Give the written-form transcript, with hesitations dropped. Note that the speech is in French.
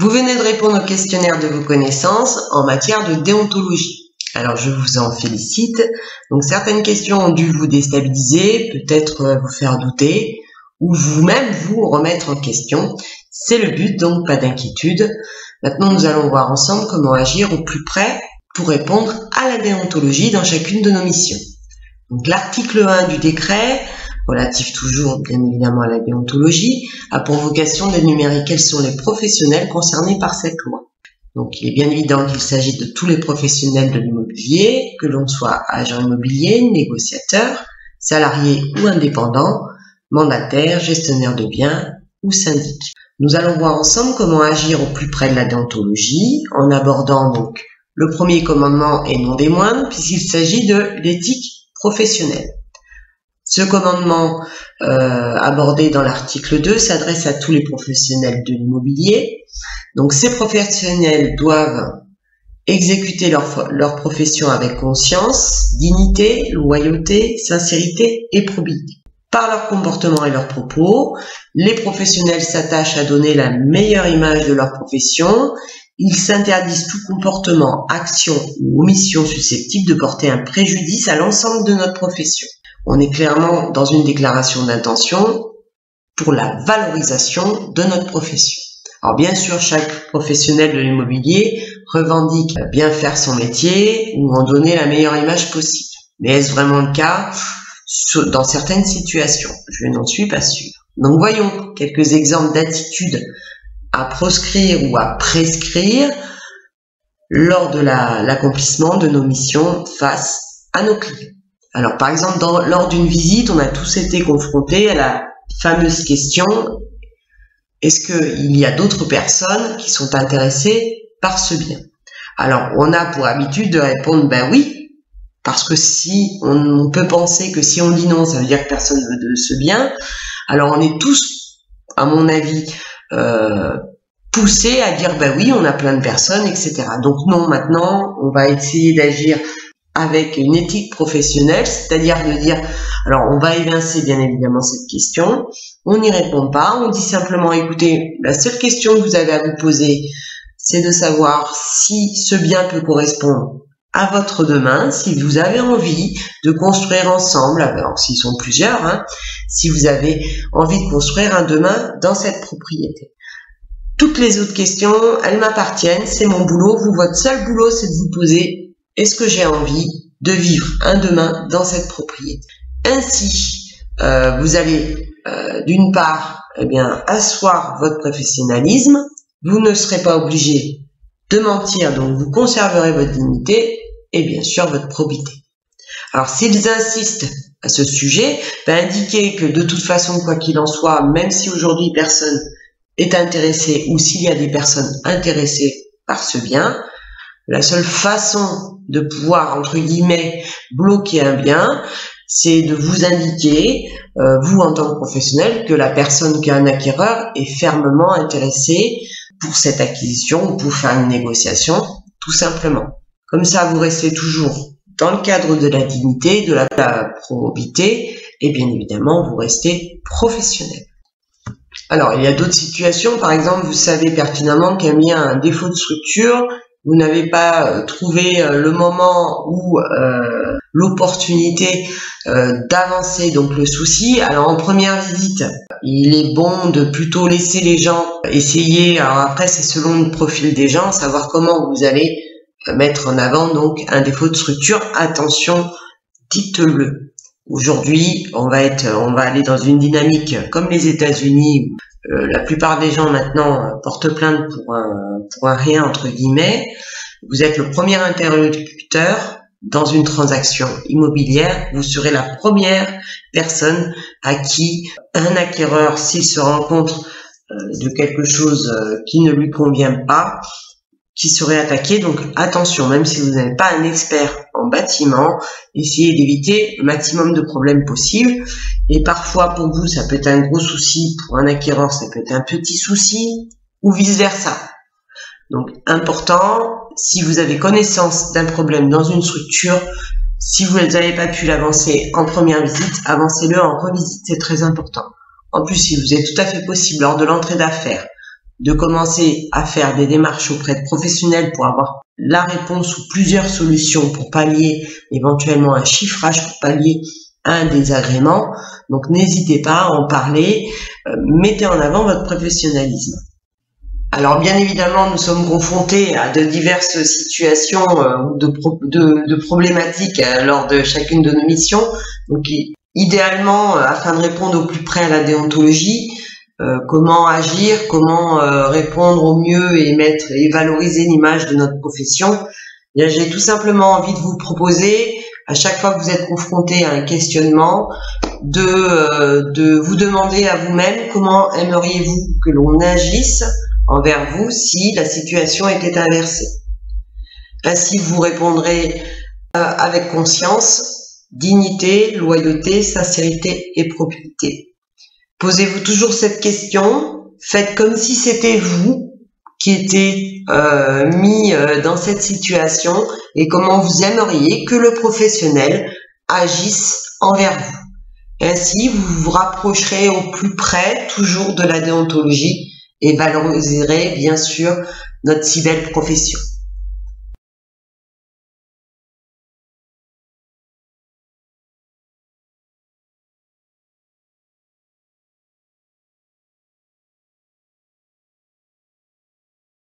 Vous venez de répondre au questionnaire de vos connaissances en matière de déontologie. Alors je vous en félicite. Donc certaines questions ont dû vous déstabiliser, peut-être vous faire douter, ou vous-même vous remettre en question. C'est le but, donc pas d'inquiétude. Maintenant nous allons voir ensemble comment agir au plus près pour répondre à la déontologie dans chacune de nos missions. Donc l'article 1 du décret, relatif toujours bien évidemment à la déontologie, a pour vocation d'énumérer quels sont les professionnels concernés par cette loi. Donc il est bien évident qu'il s'agit de tous les professionnels de l'immobilier, que l'on soit agent immobilier, négociateur, salarié ou indépendant, mandataire, gestionnaire de biens ou syndic. Nous allons voir ensemble comment agir au plus près de la déontologie en abordant donc le premier commandement et non des moindres puisqu'il s'agit de l'éthique professionnelle. Ce commandement abordé dans l'article 2 s'adresse à tous les professionnels de l'immobilier. Donc ces professionnels doivent exécuter leur profession avec conscience, dignité, loyauté, sincérité et probité. Par leur comportement et leurs propos, les professionnels s'attachent à donner la meilleure image de leur profession. Ils s'interdisent tout comportement, action ou omission susceptible de porter un préjudice à l'ensemble de notre profession. On est clairement dans une déclaration d'intention pour la valorisation de notre profession. Alors bien sûr, chaque professionnel de l'immobilier revendique bien faire son métier ou en donner la meilleure image possible. Mais est-ce vraiment le cas dans certaines situations? Je n'en suis pas sûre. Donc voyons quelques exemples d'attitudes à proscrire ou à prescrire lors de l'accomplissement de nos missions face à nos clients. Alors par exemple, lors d'une visite, on a tous été confrontés à la fameuse question: est-ce qu'il y a d'autres personnes qui sont intéressées par ce bien? Alors on a pour habitude de répondre ben oui, parce que si on peut penser que si on dit non, ça veut dire que personne ne veut de ce bien. Alors on est tous, à mon avis, poussés à dire ben oui, on a plein de personnes, etc. Donc non, maintenant on va essayer d'agir avec une éthique professionnelle, c'est-à-dire de dire, alors on va évincer bien évidemment cette question, on n'y répond pas, on dit simplement, écoutez, la seule question que vous avez à vous poser, c'est de savoir si ce bien peut correspondre à votre demain, si vous avez envie de construire ensemble, alors s'ils sont plusieurs, si vous avez envie de construire un demain dans cette propriété. Toutes les autres questions, elles m'appartiennent, c'est mon boulot, votre seul boulot, c'est de vous poser: est-ce que j'ai envie de vivre un demain dans cette propriété? Ainsi, vous allez d'une part asseoir votre professionnalisme, vous ne serez pas obligé de mentir, donc vous conserverez votre dignité et bien sûr votre probité. Alors s'ils insistent à ce sujet, indiquez que de toute façon, quoi qu'il en soit, même si aujourd'hui personne est intéressé ou s'il y a des personnes intéressées par ce bien, la seule façon de pouvoir, entre guillemets, bloquer un bien, c'est de vous indiquer, vous en tant que professionnel, que la personne qui est un acquéreur est fermement intéressée pour cette acquisition ou pour faire une négociation, tout simplement. Comme ça, vous restez toujours dans le cadre de la dignité, de la probité, et bien évidemment, vous restez professionnel. Alors, il y a d'autres situations, par exemple, vous savez pertinemment qu'il y a un défaut de structure, vous n'avez pas trouvé le moment ou l'opportunité d'avancer donc le souci. Alors en première visite, il est bon de plutôt laisser les gens essayer. Alors après, c'est selon le profil des gens, savoir comment vous allez mettre en avant donc un défaut de structure. Attention, dites-le. Aujourd'hui, on va aller dans une dynamique comme les États-Unis. La plupart des gens maintenant portent plainte pour un rien entre guillemets. Vous êtes le premier interlocuteur dans une transaction immobilière. Vous serez la première personne à qui un acquéreur, s'il se rend compte de quelque chose qui ne lui convient pas, qui serait attaqué. Donc attention, même si vous n'êtes pas un expert en bâtiment, essayez d'éviter le maximum de problèmes possibles. Et parfois pour vous ça peut être un gros souci, pour un acquéreur ça peut être un petit souci, ou vice versa. Donc important, si vous avez connaissance d'un problème dans une structure, si vous n'avez pas pu l'avancer en première visite, avancez-le en revisite, c'est très important. En plus, si vous êtes tout à fait possible lors de l'entrée d'affaires de commencer à faire des démarches auprès de professionnels pour avoir la réponse ou plusieurs solutions pour pallier éventuellement un chiffrage, pour pallier un désagrément. Donc n'hésitez pas à en parler, mettez en avant votre professionnalisme. Alors bien évidemment, nous sommes confrontés à de diverses situations de problématiques lors de chacune de nos missions. Donc idéalement, afin de répondre au plus près à la déontologie, comment agir, comment répondre au mieux et valoriser l'image de notre profession, j'ai tout simplement envie de vous proposer, à chaque fois que vous êtes confronté à un questionnement, de vous demander à vous-même comment aimeriez-vous que l'on agisse envers vous si la situation était inversée. Ainsi, vous répondrez avec conscience, dignité, loyauté, sincérité et probité. Posez-vous toujours cette question, faites comme si c'était vous qui étiez mis dans cette situation et comment vous aimeriez que le professionnel agisse envers vous. Ainsi, vous vous rapprocherez au plus près toujours de la déontologie et valoriserez bien sûr notre si belle profession.